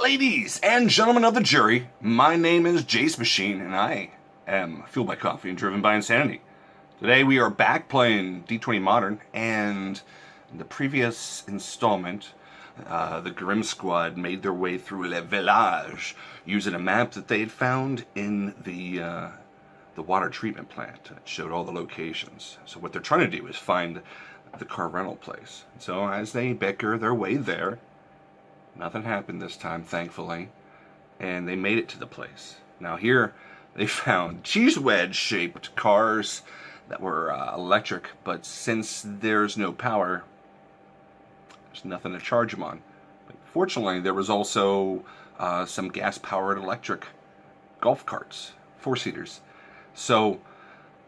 Ladies and gentlemen of the jury, my name is Jacemachine, and I am fueled by coffee and driven by insanity. Today we are back playing D20 Modern, and in the previous installment, the Grim Squad made their way through Le Village using a map that they had found in the water treatment plant that showed all the locations. So what they're trying to do is find the car rental place. So as they bicker their way there, nothing happened this time, thankfully, and they made it to the place. Now here, they found cheese wedge-shaped cars that were electric, but since there's no power, there's nothing to charge them on. But fortunately, there was also some gas-powered electric golf carts, four-seaters. So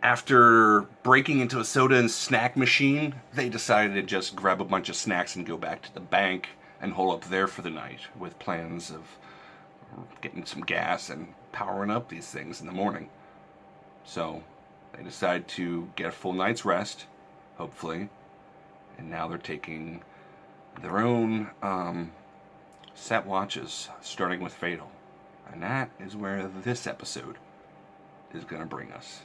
after breaking into a soda and snack machine, they decided to just grab a bunch of snacks and go back to the bank and hole up there for the night with plans of getting some gas and powering up these things in the morning. So they decide to get a full night's rest, hopefully, and now they're taking their own set watches, starting with Fatal. And that is where this episode is going to bring us.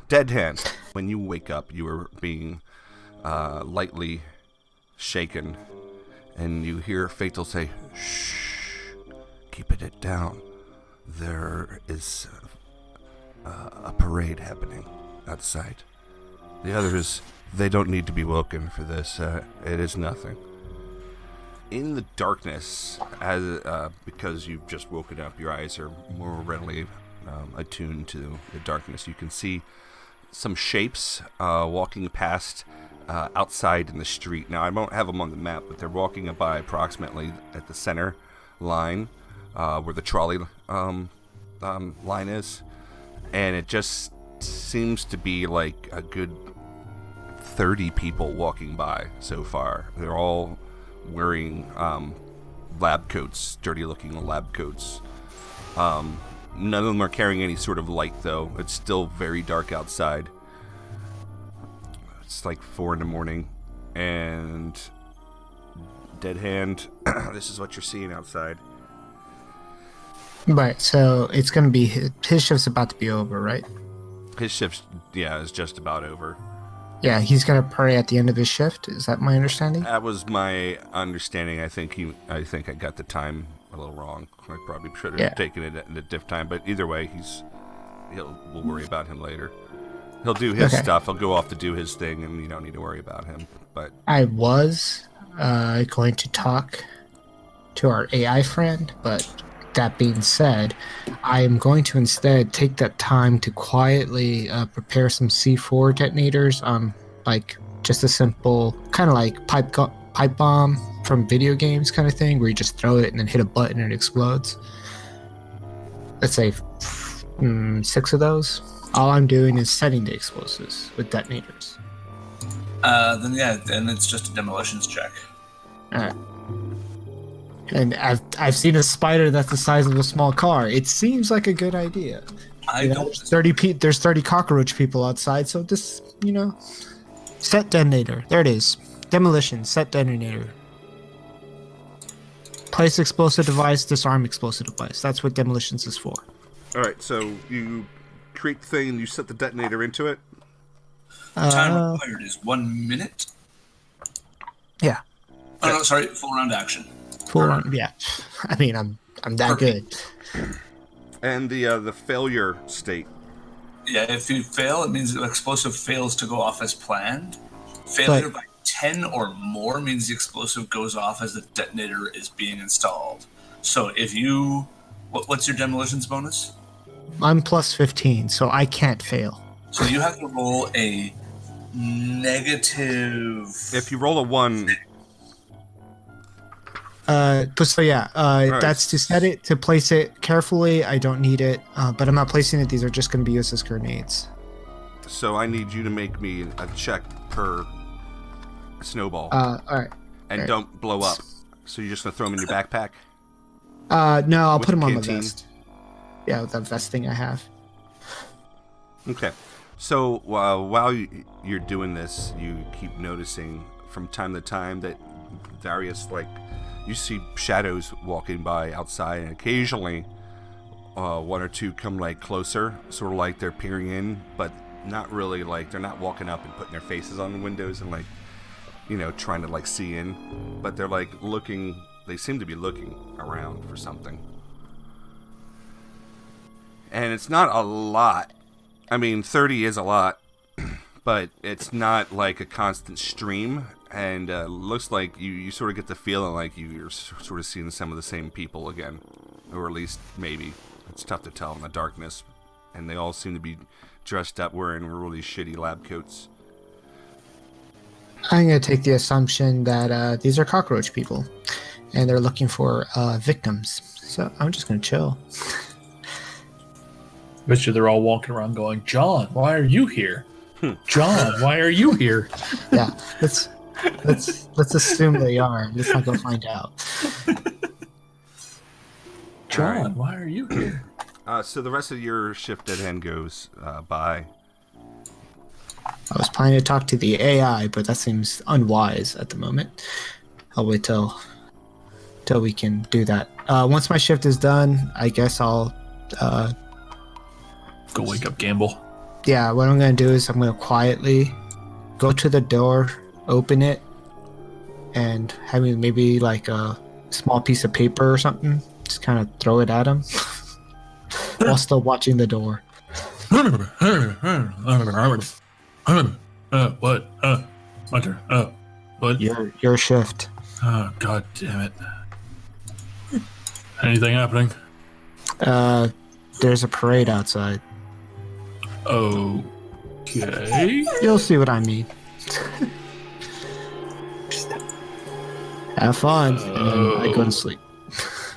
Dead hand. When you wake up, you are being lightly shaken, and you hear Fatal say, "Shh, keeping it down. There is a parade happening outside. The others, they don't need to be woken for this. It is nothing." In the darkness, because you've just woken up, your eyes are more readily attuned to the darkness. You can see some shapes walking past outside in the street. Now, I don't have them on the map, but they're walking by approximately at the center line where the trolley line is. And it just seems to be like a good 30 people walking by so far. They're all wearing lab coats, dirty-looking lab coats. None of them are carrying any sort of light, though. It's still very dark outside. It's like 4 in the morning. And Dead Hand, this is what you're seeing outside. Right, so it's going to be... His shift's about to be over, right? His shift, is just about over. Yeah, he's going to pray at the end of his shift. Is that my understanding? That was my understanding. I think I got the time a little wrong. I probably should have taken it at a diff time, but either way, we'll worry about him later. He'll do his stuff. He'll go off to do his thing, and you don't need to worry about him. But I was going to talk to our AI friend, but that being said, I am going to instead take that time to quietly prepare some C4 detonators, like just a simple kind of like pipe bomb from video games kind of thing, where you just throw it and then hit a button and it explodes. Let's say 6 of those. All I'm doing is setting the explosives with detonators. Then it's just a demolitions check. All right. And I've seen a spider that's the size of a small car. It seems like a good idea. There's 30 cockroach people outside, so this, set detonator. There it is. Demolition, set detonator. Place explosive device, disarm explosive device. That's what demolitions is for. All right, so you create the thing and you set the detonator into it? Time required is 1 minute. Yeah. Oh, no, sorry, full round action. Full round, yeah. I mean, I'm that good. And the failure state. Yeah, if you fail, it means the explosive fails to go off as planned. Failure by 10 or more means the explosive goes off as the detonator is being installed. So if you... What's your demolitions bonus? I'm plus 15, so I can't fail. So you have to roll a negative... If you roll a 1... That's to set it, to place it carefully. I don't need it, but I'm not placing it. These are just going to be used as grenades. So I need you to make me a check per snowball. All right. And don't blow up. So you're just going to throw them in your backpack? No, I'll put them on my canteen? vest. Yeah, with that vest thing I have. Okay. So while you're doing this, you keep noticing from time to time that various, you see shadows walking by outside, and occasionally one or two come closer, sort of like they're peering in, but not really they're not walking up and putting their faces on the windows and trying to see in, but they're looking. They seem to be looking around for something, and it's not a lot. I mean, 30 is a lot, but it's not a constant stream. And looks like you sort of get the feeling you're sort of seeing some of the same people again. Or at least, maybe. It's tough to tell in the darkness. And they all seem to be dressed up wearing really shitty lab coats. I'm going to take the assumption that these are cockroach people. And they're looking for victims. So I'm just going to chill. Bet you they're all walking around going, John, why are you here? John, why are you here? Yeah, Let's assume they are. Let's not go find out. John, why are you here? So the rest of your shift at hand goes by. I was planning to talk to the AI, but that seems unwise at the moment. I'll wait till we can do that. Once my shift is done, I guess I'll go wake up Gamble. Yeah, what I'm going to do is I'm going to quietly go to the door, open it, and having maybe a small piece of paper or something, just kind of throw it at him while still watching the door. What? Hunter. What? Your shift. Oh, god damn it. Anything happening? There's a parade outside. Okay. You'll see what I mean. Have fun, and then I go to sleep.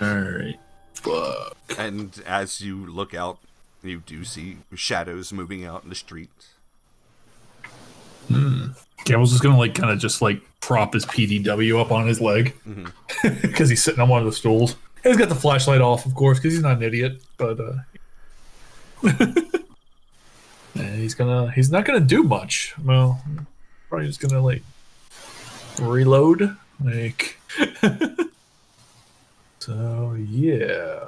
Alright. Fuck. And as you look out, you do see shadows moving out in the street. Gamble's just gonna kind of just prop his PDW up on his leg because he's sitting on one of the stools. He's got the flashlight off, of course, because he's not an idiot. But he's not gonna do much. Well, probably just gonna reload. So yeah,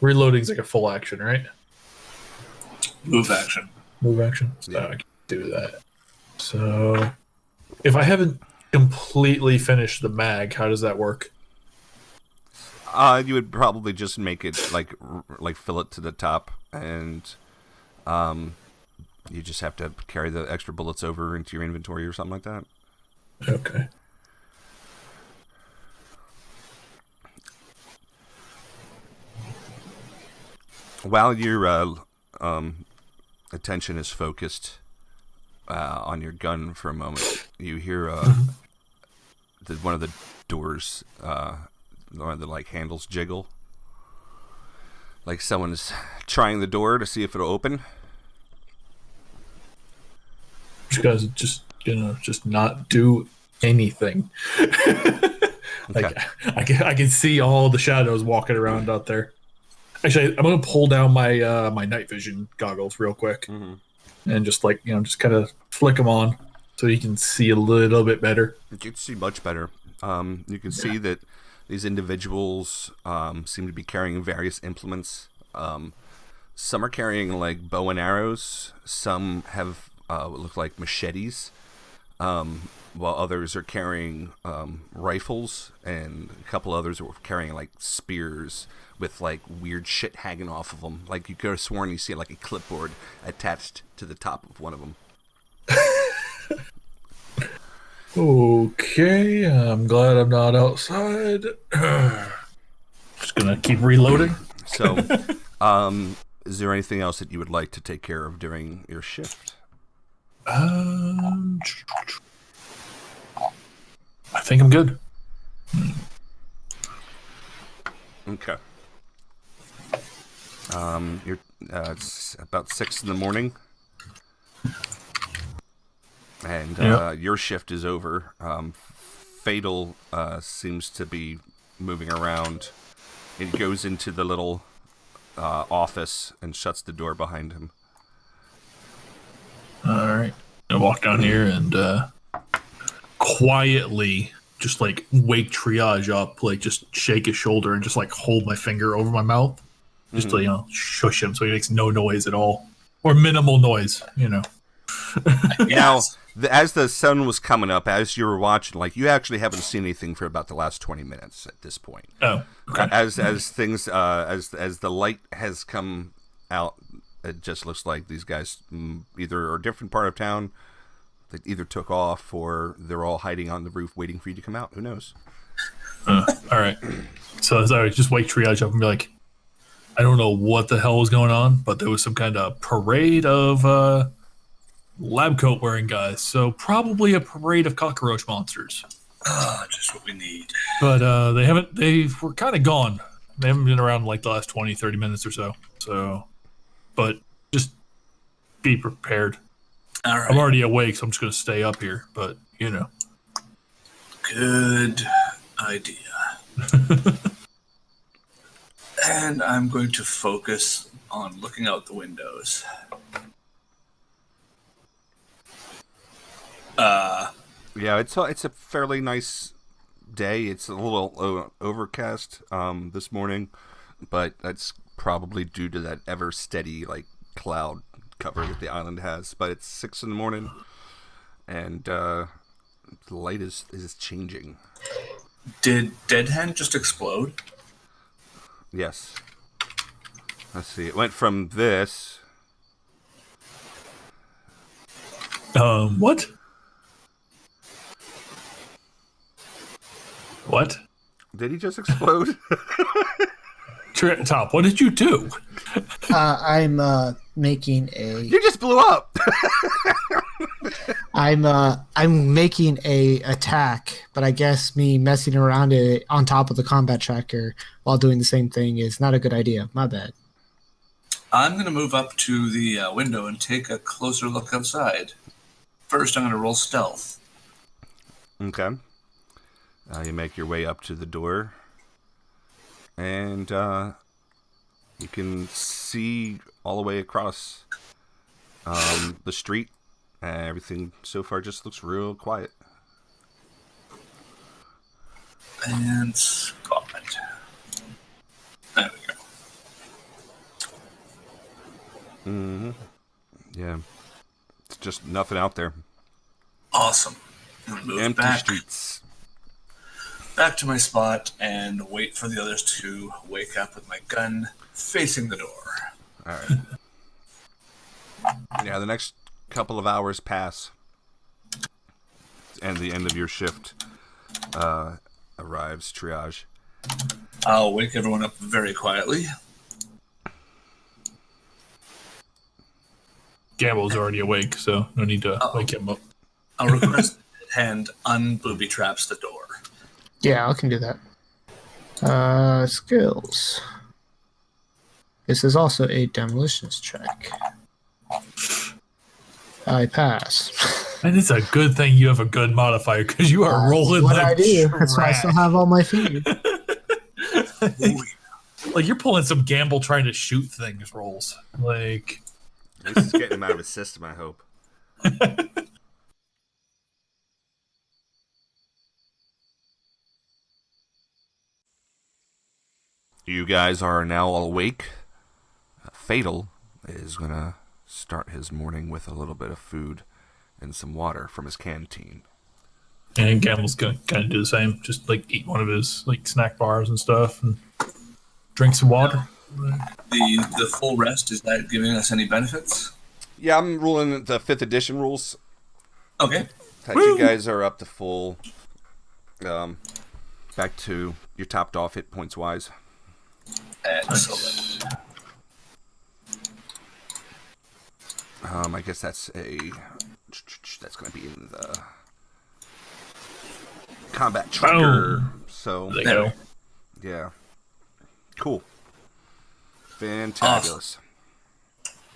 reloading's a full action, right? Move action. So I can do that. So if I haven't completely finished the mag, how does that work? You would probably just make it fill it to the top, and you just have to carry the extra bullets over into your inventory or something like that. Okay. While your attention is focused on your gun for a moment, you hear one of the doors, one of the handles jiggle. Like someone's trying the door to see if it'll open. You guys just gonna just not do anything. Like I can see all the shadows walking around out there. Actually, I'm gonna pull down my my night vision goggles real quick, and just just kind of flick them on so you can see a little bit better. You can see much better. You can see that these individuals seem to be carrying various implements. Some are carrying like bow and arrows. Some have look like machetes. While others are carrying rifles, and a couple others are carrying like spears with like weird shit hanging off of them. Like you could have sworn you see like a clipboard attached to the top of one of them. Okay, I'm glad I'm not outside. Just gonna keep reloading. So, is there anything else that you would like to take care of during your shift? I think I'm good. Okay. It's about 6 in the morning, and your shift is over. Fatal seems to be moving around. He goes into the little office and shuts the door behind him. All right, I walk down here and quietly just like wake Triage up, like just shake his shoulder and just like hold my finger over my mouth, just to shush him so he makes no noise at all or minimal noise. Now, as the sun was coming up, as you were watching, like you actually haven't seen anything for about the last 20 minutes at this point. Oh, okay. As things as the light has come out, it just looks like these guys either are a different part of town. They either took off or they're all hiding on the roof waiting for you to come out. Who knows? All right. So as I just wake Triage up and be like, I don't know what the hell was going on, but there was some kind of parade of lab coat wearing guys. So probably a parade of cockroach monsters. Just what we need. But they were kind of gone. They haven't been around like the last 20, 30 minutes or so. So, but just be prepared. All right. I'm already awake, so I'm just going to stay up here, but Good idea. And I'm going to focus on looking out the windows. Yeah, it's a fairly nice day. It's a little overcast this morning, but that's probably due to that ever steady like cloud cover that the island has. But it's 6 in the morning, and the light is changing. Did Dead Hand just explode? Yes. Let's see. It went from this. What? What? Did he just explode? Top, what did you do? I'm making a. You just blew up. I'm making a attack, but I guess me messing around it on top of the combat tracker while doing the same thing is not a good idea. My bad. I'm going to move up to the window and take a closer look outside. First, I'm going to roll stealth. Okay. You make your way up to the door, and you can see all the way across the street. Everything so far just looks real quiet. And spot. There we go. Mm-hmm. Yeah. It's just nothing out there. Awesome. I'm gonna move Empty back streets. to my spot and wait for the others to wake up with my gun facing the door. All right. Yeah, the next couple of hours pass, and the end of your shift arrives. Triage. I'll wake everyone up very quietly. Gamble's already awake, so no need to wake him up. I'll request that Hand unbooby traps the door. Yeah, I can do that. Skills. This is also a demolitions check. I pass. And it's a good thing you have a good modifier because you are rolling what like I do. That's why I still have all my fingers. Like you're pulling some gamble trying to shoot things rolls. Like At least it's getting him out of his system, I hope. You guys are now all awake. Fatal is going to start his morning with a little bit of food and some water from his canteen. and Gamble's gonna kind of do the same. Just like eat one of his like snack bars and stuff and drink some water. The full rest, is that giving us any benefits? Yeah, I'm ruling the 5th edition rules. Okay. That you guys are up to full. Back to your topped off hit points wise. Excellent. I guess that's going to be in the combat tracker. So There you go. yeah, cool, fantabulous.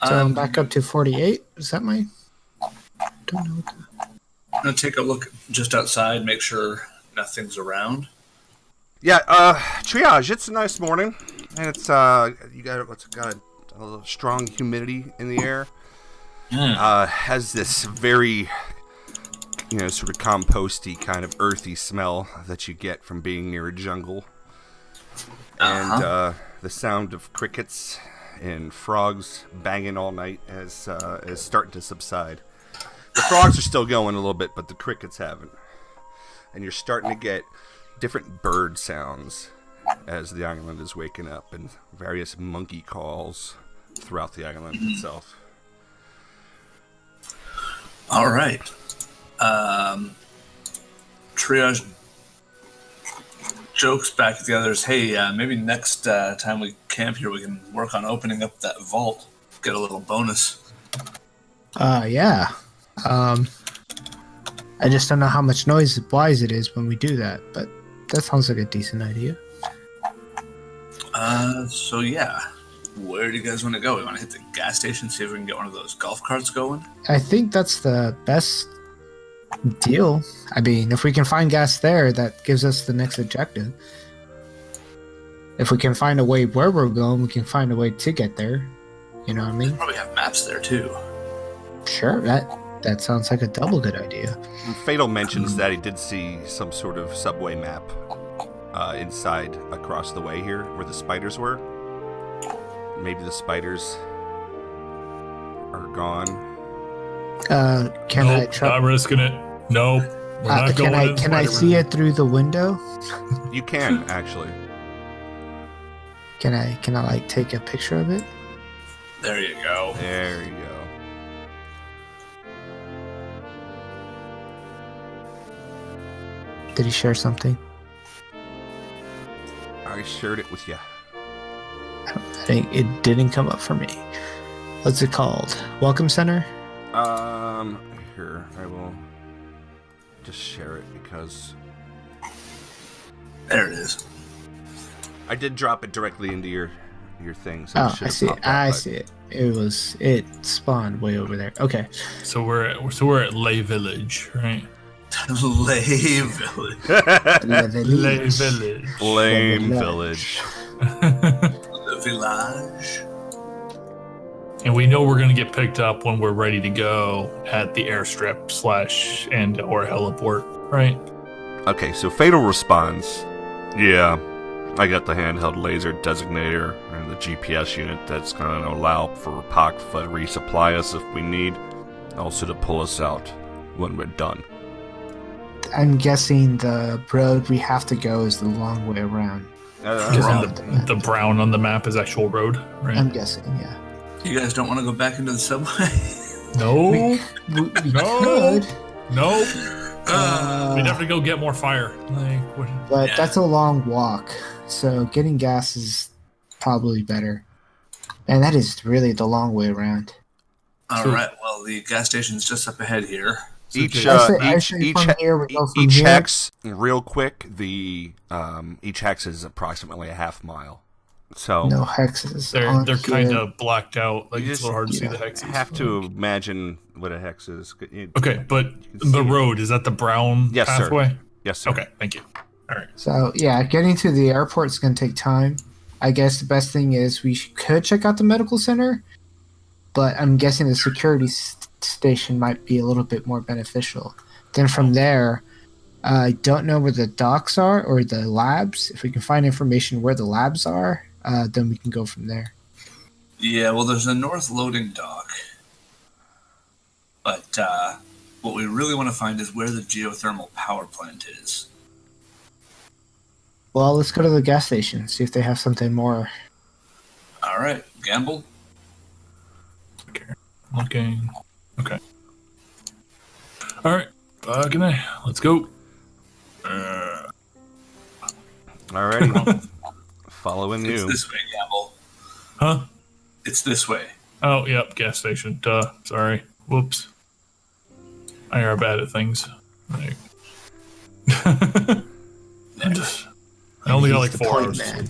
So I'm back up to 48. Is that my? Don't know. I'm gonna take a look just outside, make sure nothing's around. Yeah, triage. It's a nice morning, and it's you got a little strong humidity in the air. Has this very, sort of composty kind of earthy smell that you get from being near a jungle. And the sound of crickets and frogs banging all night is starting to subside. The frogs are still going a little bit, but the crickets haven't. And you're starting to get different bird sounds as the island is waking up, and various monkey calls throughout the island itself. All right. Triage jokes back at the others. Hey, maybe next time we camp here, we can work on opening up that vault. Get a little bonus. Yeah. I just don't know how much noise-wise it is when we do that, but that sounds like a decent idea. So yeah. Where do you guys want to go? We want to hit the gas station, see if we can get one of those golf carts going? I think that's the best deal. I mean, if we can find gas there, that gives us the next objective. If we can find a way where we're going, we can find a way to get there. You know what I mean? Probably have maps there too. Sure, that sounds like a double good idea. And Fatal mentions that he did see some sort of subway map inside across the way here where the spiders were. Maybe the spiders are gone. Can I try? Not risking it. Nope. We're not Can going I in see it through the window? You can actually. Can I like take a picture of it? There you go. There you go. Did he share something? I shared it with you. It didn't come up for me. What's it called? Welcome Center? Here, I will just share it because There it is. I did drop it directly into your thing. So Oh, I see it. I see it. It spawned way over there. Okay. So we're at Lay Village, right? Lay Village. Lay Village. Lame Village. The village. And we know we're going to get picked up when we're ready to go at the airstrip / or heliport, right? Okay, so Fatal responds, yeah, I got the handheld laser designator and the GPS unit that's going to allow for Pakfa to resupply us if we need, also to pull us out when we're done. I'm guessing the road we have to go is the long way around. Because the brown on the map is actual road, right? I'm guessing, yeah. You guys don't want to go back into the subway? No. We No. could, Nope. We'd have to go get more fire. but Yeah. that's a long walk, so getting gas is probably better. And that is really the long way around. All right. Well, the gas station's just up ahead here. Each Actually, from here, we go from each here. hex, real quick, the each hex is approximately a half mile. So No hexes. They're kind of blacked out. Like, You it's a just- little hard to see the hexes. have to imagine what a hex is. Okay, but can the see it. road, is that the brown Yes, sir. pathway? Yes, sir. Okay, thank you. All right. So yeah, getting to the airport is going to take time. I guess the best thing is we could check out the medical center, but I'm guessing the security station might be a little bit more beneficial. Then from there, I don't know where the docks are or the labs. If we can find information where the labs are, then we can go from there. Yeah, well, there's a north loading dock. But what we really want to find is where the geothermal power plant is. Well, let's go to the gas station, see if they have something more. All right, gamble. Okay. Looking. Okay. All right. Good night. Let's go. Alrighty. Following It's you. this way, gamble. Huh? It's this way. Oh, yep. Gas station. Duh. Sorry. Whoops. I are bad at things. Like, I only got like He's the 4 point hours. man.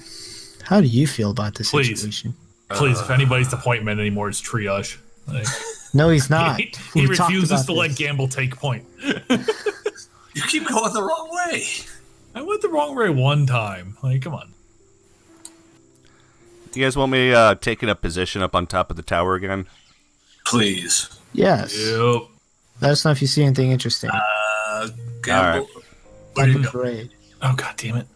How do you feel about this Please. situation? Please, if anybody's the point man anymore, it's triage. Like, No, he's not. he We talked refuses about to let this. Gamble take point. You keep going the wrong way. I went the wrong way one time. Like, come on. You guys want me taking a position up on top of the tower again? Please. Yes. Yep. Let us know if you see anything interesting. Gamble. That'd be great. Oh, god damn it.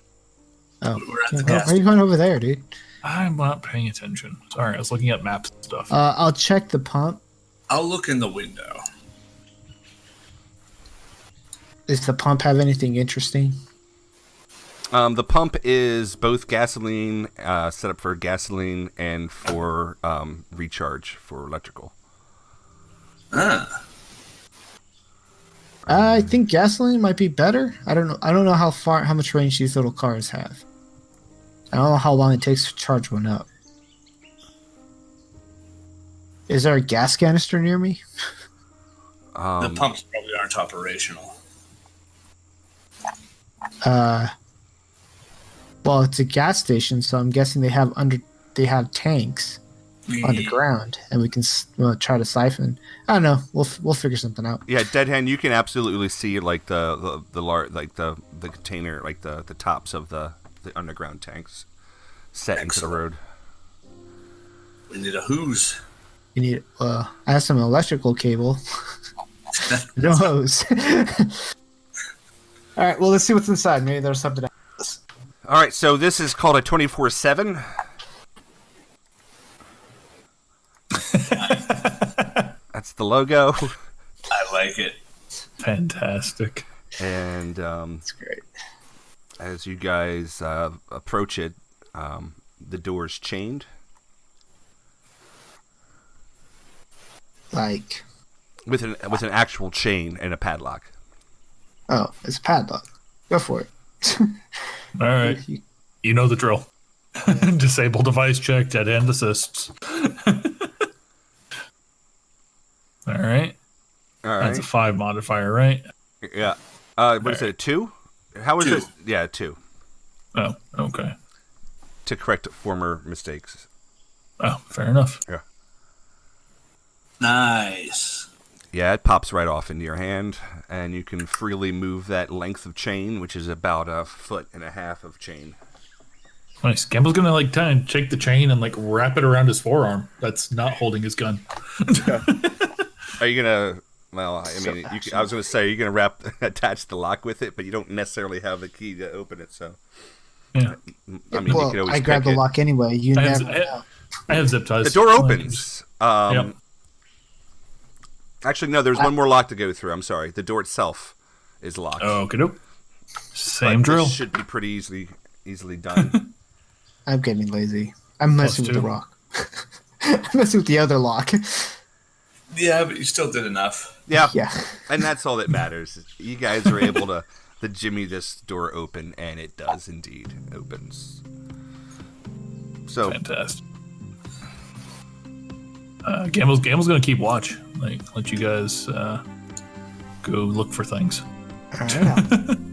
Oh, We're at the where gas are you going over there, dude? I'm not paying attention. Sorry, I was looking at maps and stuff. I'll check the pump. I'll look in the window. Does the pump have anything interesting? The pump is both gasoline, set up for gasoline and for recharge for electrical. Ah. I think gasoline might be better. I don't know. I don't know how much range these little cars have. I don't know how long it takes to charge one up. Is there a gas canister near me? The pumps probably aren't operational. Well, it's a gas station, so I'm guessing they have tanks underground, and we can try to siphon. I don't know. We'll figure something out. Yeah, Dead Hand, you can absolutely see like the container, like the tops of the underground tanks set into the road. We need a hose. You need. I have some electrical cable. No hose. All right. Well, let's see what's inside. Maybe there's something else. All right, so this is called a 24/7. That's the logo, I like it. Fantastic. and That's great. as you guys approach it, the door's chained. Like, With an actual chain and a padlock. oh, it's a padlock. Go for it. All right. You know the drill. Disable device check, dead hand assists. All right. All That's a right. 5 modifier, right? Yeah. What is it? A 2? How is 2. it? Yeah, 2. Oh, okay. To correct former mistakes. Oh, fair enough. Yeah. Nice. Yeah, it pops right off into your hand, and you can freely move that length of chain, which is about 1.5 foot of chain. Nice. Gamble's gonna like kind of shake the chain and like wrap it around his forearm. That's not holding his gun. Are you gonna? Well, I mean, I was gonna say you're gonna attach the lock with it, but you don't necessarily have the key to open it. So, Yeah. I mean, you well, could always I grabbed pick the it. lock anyway. You I have, never know. I have zip ties. The door Like, opens. Yep. Actually, no. There's one more lock to go through. I'm sorry. The door itself is locked. Okay, nope. Same But drill. This should be pretty easily done. I'm getting lazy. I'm messing with the 2. rock. I'm messing with the other lock. Yeah, but you still did enough. Yeah. Yeah. And that's all that matters. You guys are able to jimmy this door open, and it does indeed opens. So, Fantastic. Gamble's gonna keep watch. Like, let you guys go look for things.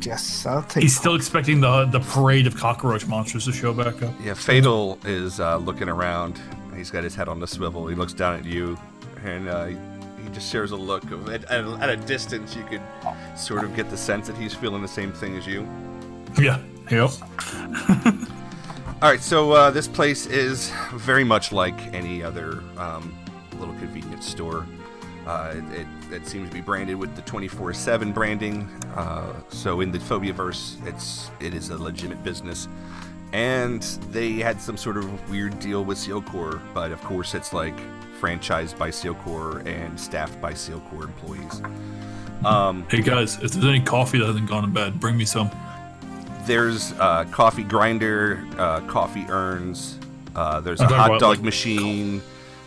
Yes, I'll take. He's still expecting the parade of cockroach monsters to show back up. Yeah, Fatal is looking around. He's got his head on the swivel. He looks down at you, and he just shares a look of at a distance. You could sort of get the sense that he's feeling the same thing as you. Yeah. Yep. All right, so this place is very much like any other little convenience store. It seems to be branded with the 24/7 branding. So in the Phobiaverse, it is a legitimate business. And they had some sort of weird deal with SealCorp, but of course it's like franchised by SealCorp and staffed by SealCorp employees. Hey guys, if there's any coffee that hasn't gone to bed, bring me some. There's a coffee grinder, coffee urns. There's a I'm talking hot about, dog like, machine.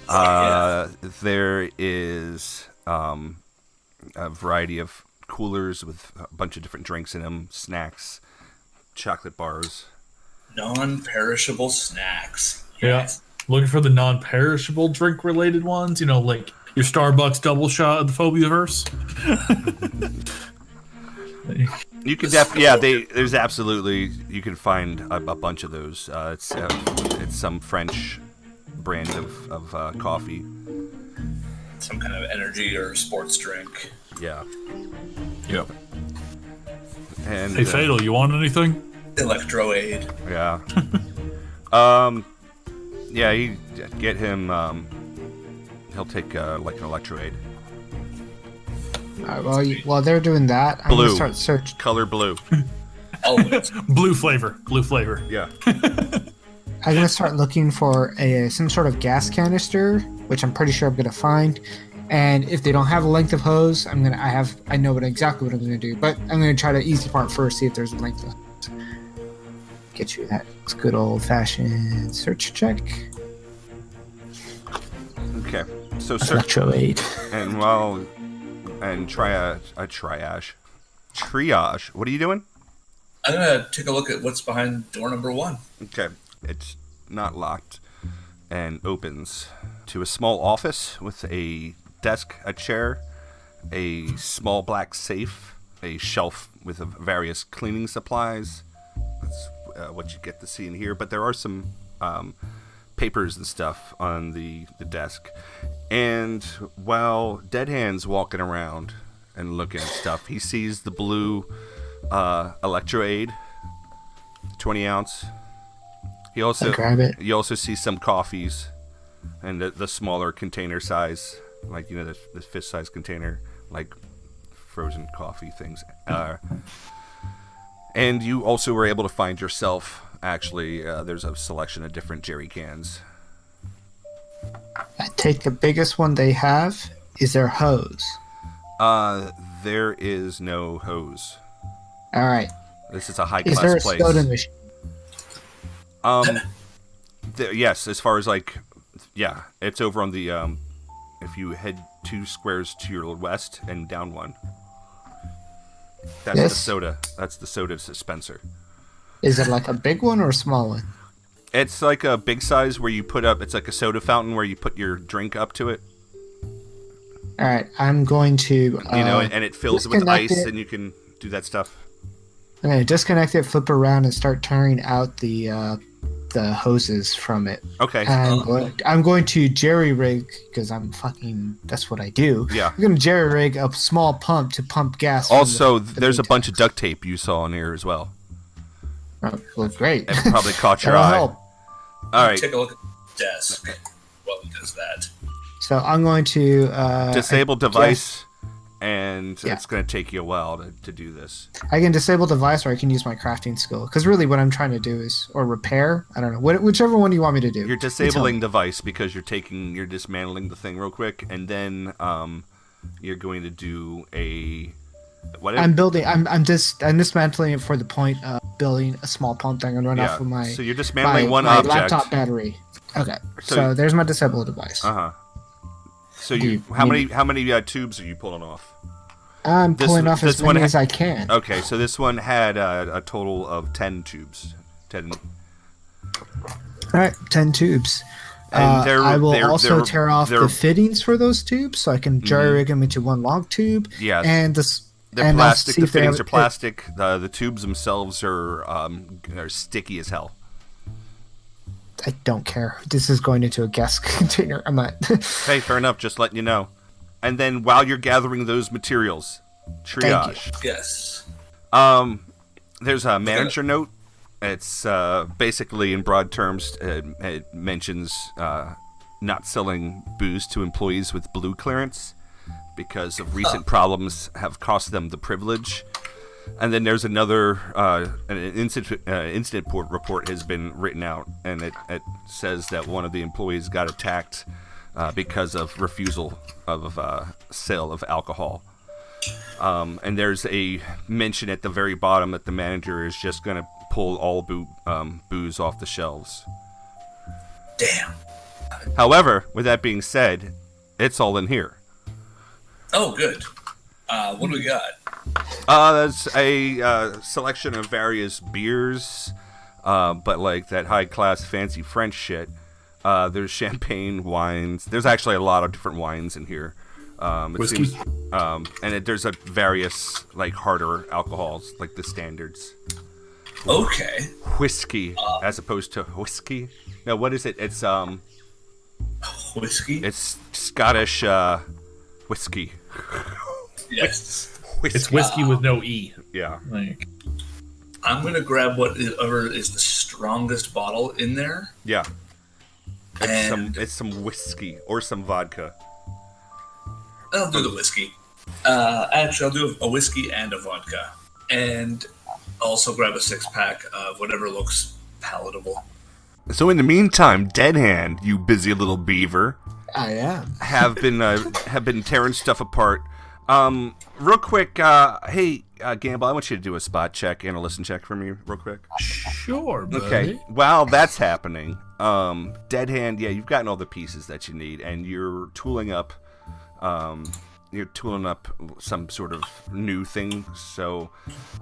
There is a variety of coolers with a bunch of different drinks in them, snacks, chocolate bars. Non-perishable snacks. Yeah. Looking for the non-perishable drink-related ones, like your Starbucks double shot of the Phobiaverse. You can definitely, there's absolutely, you can find a bunch of those. It's some French brand of coffee. Some kind of energy or sports drink. Yeah. Yep. And Hey, Fatal, you want anything? Electroaid. Yeah. Yeah, you get him, he'll take like an electroaid. All right, while they're doing that, I'm Blue. gonna start search. Color blue. Always. Blue flavor. Yeah. I'm gonna start looking for some sort of gas canister, which I'm pretty sure I'm gonna find. And if they don't have a length of hose, I know exactly what I'm gonna do. But I'm gonna try the easy part first, see if there's a length of hose. Get you that good old fashioned search check. Okay. So search. Electroaid. And triage. What are you doing? I'm gonna take a look at what's behind door number 1. Okay. It's not locked and opens to a small office with a desk, a chair, a small black safe, a shelf with various cleaning supplies. That's what you get to see in here. But there are some papers and stuff on the desk. And while Dead Hand's walking around and looking at stuff, he sees the blue Electroaid, 20 ounce. He also grab it. You also see some coffees, and the smaller container size, like the fist size container, like frozen coffee things. And you also were able to find yourself. Actually, there's a selection of different jerry cans. I take the biggest one they have. Is there hose? There is no hose. All right. This is a high Is class there a place. soda machine? Yes, as far as it's over on the if you head 2 squares to your west and down 1. That's Yes. the soda. That's the soda dispenser. Is it like a big one or a small one? It's like a big size where you put up. It's like a soda fountain where you put your drink up to it. All right. I'm going to. And it fills it with disconnect ice, it. and you can do that stuff. I'm going to disconnect it, flip around, and start tearing out the hoses from it. Okay. I'm going to jerry rig because that's what I do. Yeah. I'm going to jerry rig a small pump to pump gas. Also, the there's a big bunch of tanks. duct tape you saw in here as well. Oh, well, great. It probably caught your That'll eye. help. All right. Take a look at the desk while he does that. So I'm going to Disable device, and Yeah. it's going to take you a while to do this. I can disable device, or I can use my crafting skill. Because really, what I'm trying to do is, or repair. I don't know. Whichever one you want me to do. You're disabling device because you're dismantling the thing real quick, and then you're going to do a. What? I'm dismantling it for the point of building a small pump that I'm gonna run off of my. So you're dismantling one my object. laptop battery. Okay, So- so there's my disable device. So you how many tubes are you pulling off? I'm pulling off as this one many as I can. Okay, so this one had a total of 10 tubes. 10. All right, 10 tubes. And I will also they're- tear off they're- the fittings for those tubes, so I can jerry rig them into one long tube. Yes. And They're And plastic. see The if they fittings have- are plastic. The tubes themselves are sticky as hell. I don't care. This is going into a gas container. I'm not. Hey, fair enough. Just letting you know. And then while you're gathering those materials, triage. Yes. There's a manager note. It's basically, in broad terms, it mentions not selling booze to employees with blue clearance because of recent problems have cost them the privilege. And then there's another an incident report has been written out, and it says that one of the employees got attacked because of refusal of sale of alcohol. And there's a mention at the very bottom that the manager is just going to pull all booze off the shelves. Damn. However, with that being said, it's all in here. Oh, good. What do we got? That's a selection of various beers, but like that high-class fancy French shit. There's champagne, wines. There's actually a lot of different wines in here. Whiskey? There's a various like harder alcohols, like the standards. Okay. Whiskey, as opposed to whiskey. No, what is it? It's Whiskey? It's Scottish whiskey. Yes. Whiskey. It's whiskey with no E. Yeah. Like, I'm going to grab whatever is the strongest bottle in there. Yeah. And It's some whiskey or some vodka. I'll do the whiskey. Actually, I'll do a whiskey and a vodka. And also grab a 6-pack of whatever looks palatable. So in the meantime, Dead Hand, you busy little beaver, I am. have been tearing stuff apart. Real quick, hey, Gamble, I want you to do a spot check and a listen check for me, real quick. sure, buddy. Okay, while that's happening, Dead Hand, yeah, you've gotten all the pieces that you need, and you're tooling up some sort of new thing. So,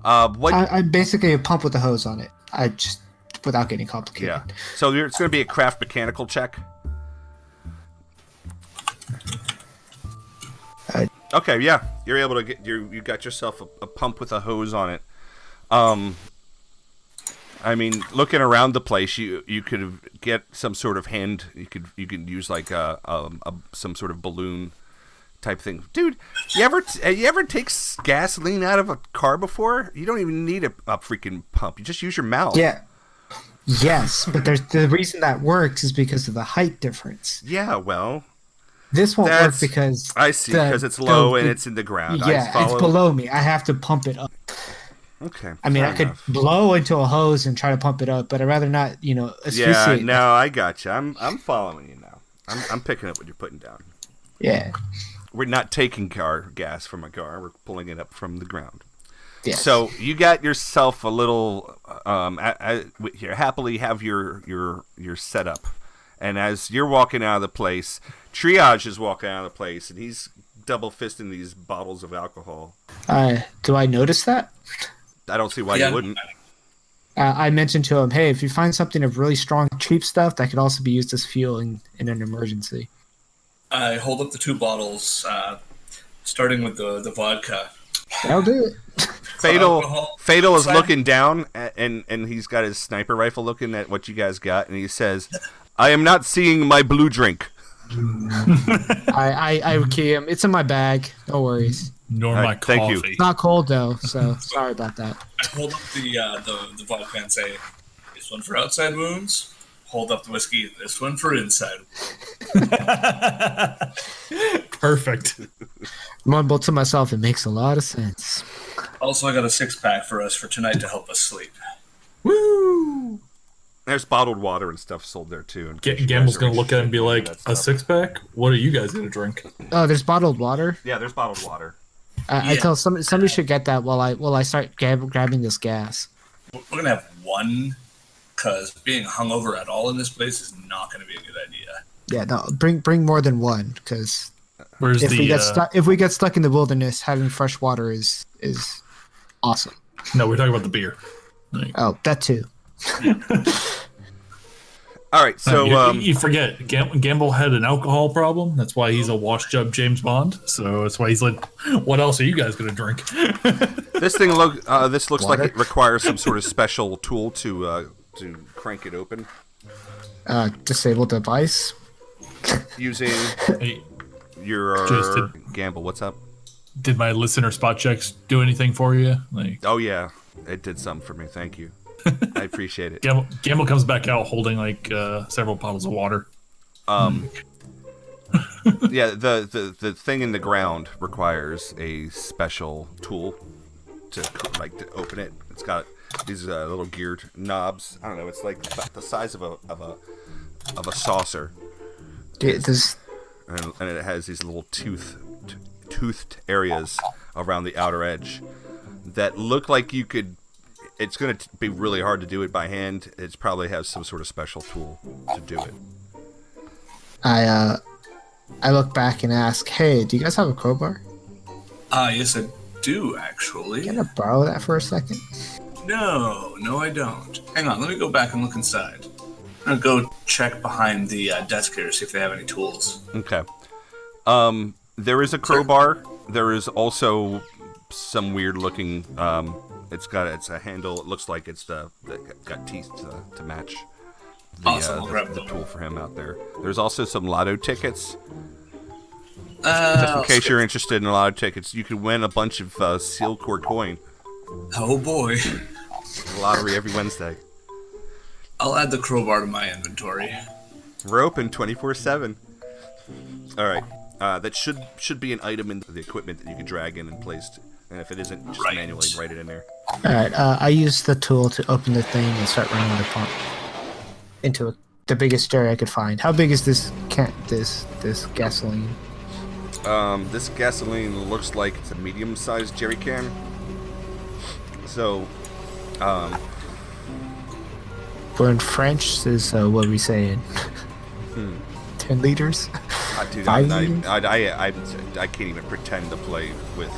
what? I'm basically a pump with a hose on it. I just, without getting complicated. Yeah. So it's going to be a craft mechanical check. Okay, yeah, you're able to get you got yourself a pump with a hose on it. I mean, looking around the place, you could get some sort of hand. You could use like some sort of balloon type thing. Dude, you ever take gasoline out of a car before? You don't even need a freaking pump. You just use your mouth. Yeah. Yes, but the reason that works is because of the height difference. Yeah, well, This won't work because I see, because it's low and it's in the ground. Yeah, it's below me. I have to pump it up. Okay. I mean, fair I could enough. blow into a hose and try to pump it up, but I'd rather not, asphyxiate. Yeah, no, I got you. I'm following you now. I'm picking up what you're putting down. Yeah. We're not taking car gas from a car. We're pulling it up from the ground. Yes. So you got yourself a little. Here, happily have your setup, and as you're walking out of the place, Triage is walking out of the place, and he's double fisting these bottles of alcohol. Do I notice that? I don't see why Yeah. you wouldn't. I mentioned to him, hey, if you find something of really strong, cheap stuff, that could also be used as fuel in an emergency. I hold up the 2 bottles, starting with the vodka. That'll do it. Alcohol. Fatal is Slam. looking down, and he's got his sniper rifle looking at what you guys got, and he says, "I am not seeing my blue drink." I key him. It's in my bag. No worries. Nor All my right, thank you. coffee. It's not cold though, so sorry about that. I hold up the vodka and say, "This one for outside wounds." Hold up the whiskey. This one for inside. Perfect. Mumble to myself, it makes a lot of sense. Also, I got a 6-pack for us for tonight to help us sleep. Woo! There's bottled water and stuff sold there too. in case you Gamble's guys are gonna look at it and be like, interested in a that stuff. 6-pack? What are you guys gonna drink? Oh, there's bottled water. Yeah, there's bottled water. I Yeah. tell somebody should get that while I start grabbing this gas. We're gonna have one, because being hungover at all in this place is not gonna be a good idea. Yeah, no, bring more than one, because Where's if we the get stuck in the wilderness, having fresh water is awesome. No, we're talking about the beer. Like, Oh, that too. All right, so you forget Gamble had an alcohol problem. That's why he's a washed up James Bond. So that's why he's like, "What else are you guys gonna drink?" this looks like it requires some sort of special tool to crank it open. Disable device. Using Hey, your Jace, Gamble. What's up? did my listener spot checks do anything for you? Like, Oh yeah, it did something for me. Thank you. I appreciate it. Gamble comes back out holding like several bottles of water. Yeah, the thing in the ground requires a special tool to open it. It's got these little geared knobs. I don't know. It's like the size of a saucer. And it has these little toothed areas around the outer edge that look like you could. It's going to be really hard to do it by hand. It probably has some sort of special tool to do it. I look back and ask, "Hey, do you guys have a crowbar? Yes, I do, actually. Can I borrow that for a second?" No, I don't. Hang on, let me go back and look inside. I'm gonna go check behind the desk here, see if they have any tools. Okay. There is a crowbar. There is also some weird looking. It's a handle. It looks like it's got teeth to match Awesome, I'll grab the them. tool for him out there. There's also some lotto tickets. Just in case you're interested in lotto tickets, you could win a bunch of seal core coin. Oh boy. Lottery every Wednesday. I'll add the crowbar to my inventory. We're open 24/7. All right. That should be an item in the equipment that you can drag in and place. And if it isn't, just manually write it in there. All right. I use the tool to open the thing and start running the pump into the biggest jar I could find. How big is this gasoline? This gasoline looks like it's a medium-sized jerry can. So, For in French, this is what we say in 10 liters. Dude, 5 I liters? can't even pretend to play with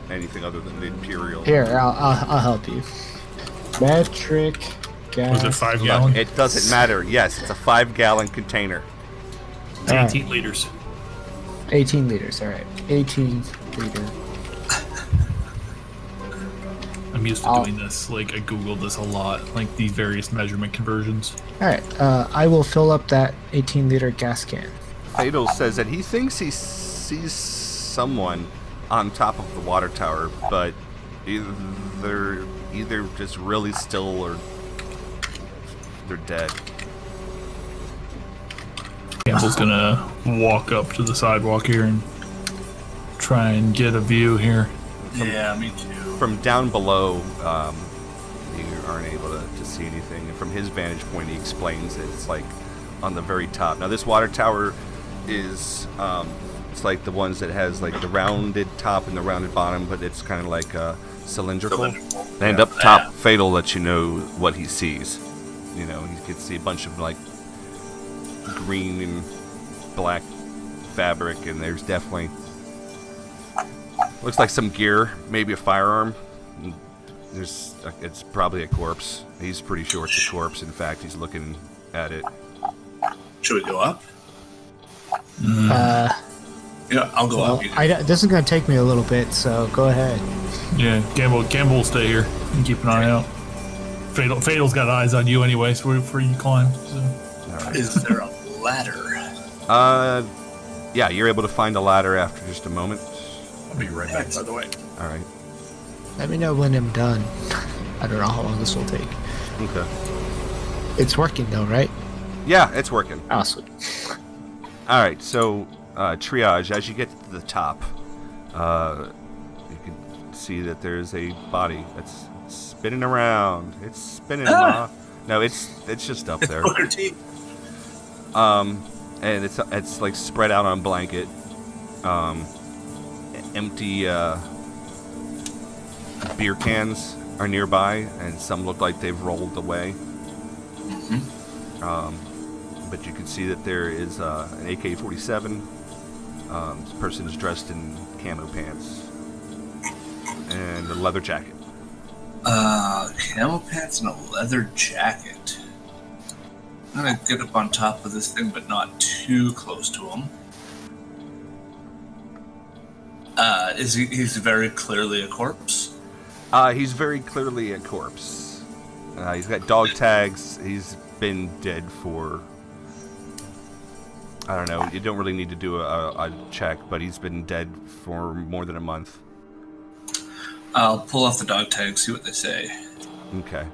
anything other than the Imperial. Here, I'll help you. Metric gas. Was it 5 gallon? It doesn't matter. Yes, it's a 5-gallon container. It's 18 liters. 18 liters. All right, 18 liter. I'm used to doing this. Like, I googled this a lot, like these various measurement conversions. All right, I will fill up that 18-liter gas can. Fatal says that he thinks he sees someone on top of the water tower, but they're either just really still or they're dead. Gamble's gonna walk up to the sidewalk here and try and get a view here. Yeah, me too. From down below, you aren't able to see anything. And from his vantage point, he explains that it's like on the very top. Now, this water tower is it's like the ones that has like the rounded top and the rounded bottom, but it's kind of like cylindrical. And up top, Fatal lets you know what he sees. You know, he can see a bunch of like green and black fabric, and there's definitely looks like some gear, maybe a firearm. It's probably a corpse. He's pretty sure it's a corpse. In fact, he's looking at it. Should we go up? Uh, Yeah, I'll go well, up. this is gonna take me a little bit, so go ahead. Yeah, Gamble will stay here and keep an eye out. Fatal's got eyes on you anyway, so where you climb. So. All Is there a ladder? right. Yeah, you're able to find a ladder after just a moment. I'll be right back, by the way. All right. Let me know when I'm done. I don't know how long this will take. Okay. It's working though, right? Yeah, it's working. Oh, sweet. All right. So, triage. As you get to the top, you can see that there's a body that's spinning around. It's spinning. No, it's just up there. Booker T. And it's like spread out on a blanket. Empty beer cans are nearby, and some look like they've rolled away. But you can see that there is an AK-47. This person is dressed in camo pants and a leather jacket. Camel pants and a leather jacket. I'm gonna get up on top of this thing, but not too close to him. He's very clearly a corpse? He's very clearly a corpse. He's got dog tags. He's been dead for... I don't know. You don't really need to do a check, but he's been dead for more than a month. I'll pull off the dog tag, see what they say. Okay.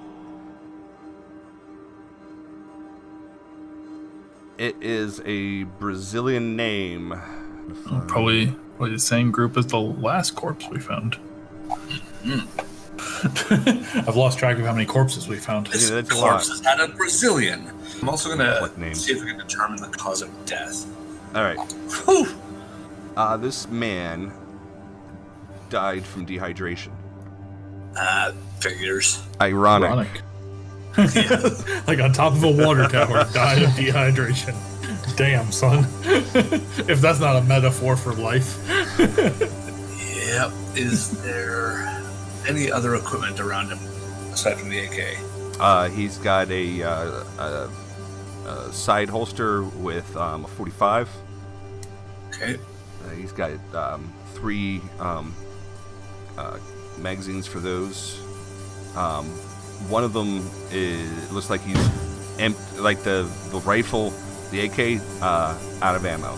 It is a Brazilian name. Probably the same group as the last corpse we found. I've lost track of how many corpses we found. This corpse has had a Brazilian. I'm also going to see if we can determine the cause of death. All right. Whew. This man died from dehydration. Figures. Ironic. Like on top of a water tower, died of dehydration. Damn, son. If that's not a metaphor for life. Yep. Is there any other equipment around him aside from the AK? He's got a side holster with a 45. Okay. He's got 3 magazines for those. One of them looks like he's empty, like the rifle, the AK, out of ammo.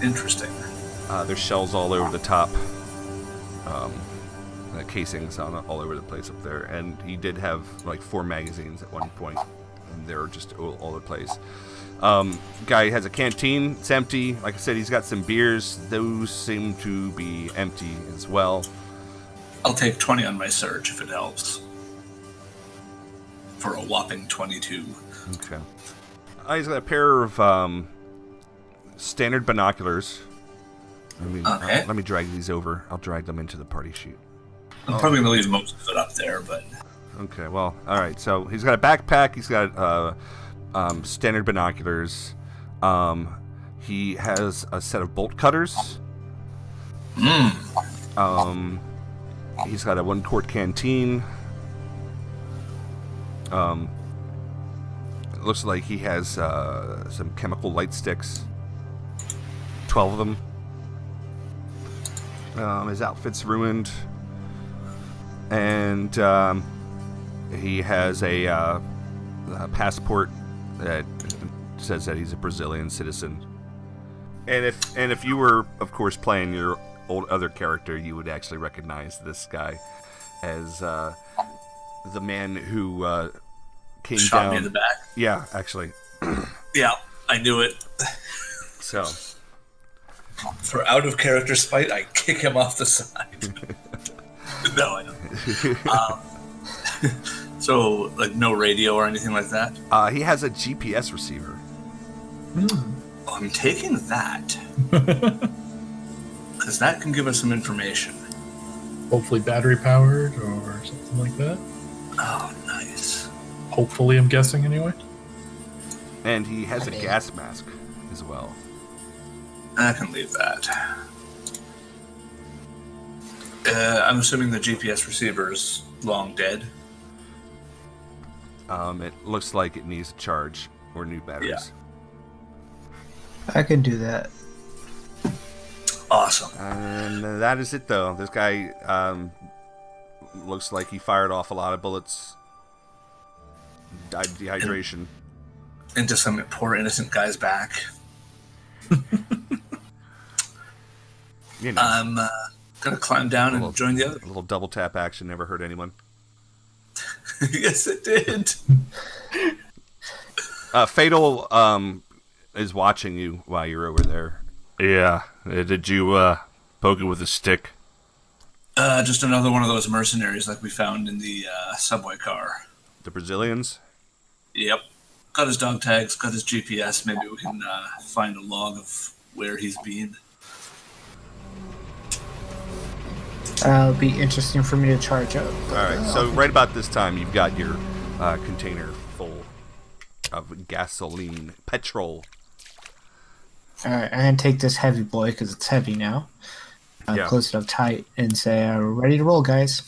Interesting. There's shells all over the top. Casings all over the place up there, and he did have like 4 magazines at one point, and they're just all over the place. Guy has a canteen. It's empty. Like I said, he's got some beers. Those seem to be empty as well. I'll take 20 on my search if it helps. For a whopping 22. Okay. He's got a pair of standard binoculars. Let me drag these over. I'll drag them into the party sheet. I'm probably going to leave most of it up there, but... Okay, well, all right. So he's got a backpack. He's got standard binoculars. He has a set of bolt cutters. He's got a 1-quart canteen. It looks like he has some chemical light sticks. 12 of them. His outfit's ruined. And he has a passport that says that he's a Brazilian citizen. And if you were, of course, playing your old other character, you would actually recognize this guy as the man who came Shot down. me in the back? Yeah, actually. Yeah, I knew it. So, for out of character spite, I kick him off the side. No, I don't. So, like, no radio or anything like that? he has a GPS receiver. Oh, I'm taking that. Because that can give us some information. Hopefully battery powered or something like that. Oh, nice. Hopefully, I'm guessing anyway. And he has a gas mask as well. I can leave that. I'm assuming the GPS receiver is long dead. It looks like it needs a charge or new batteries. Yeah. I can do that. Awesome. And that is it, though. This guy looks like he fired off a lot of bullets. Died of dehydration. Into some poor innocent guy's back. You know, I'm gonna climb down and join the other. a little double tap action never hurt anyone. Yes, it did. Fatal is watching you while you're over there. Yeah. Did you poke it with a stick? Just another one of those mercenaries like we found in the subway car. The Brazilians? Yep. Got his dog tags, got his GPS. Maybe we can find a log of where he's been. It'll be interesting for me to charge up. All right, so right about this time, you've got your container full of gasoline, petrol. All right, I'm gonna take this heavy boy because it's heavy now. Yeah. Close it up tight and say, "Ready to roll, guys."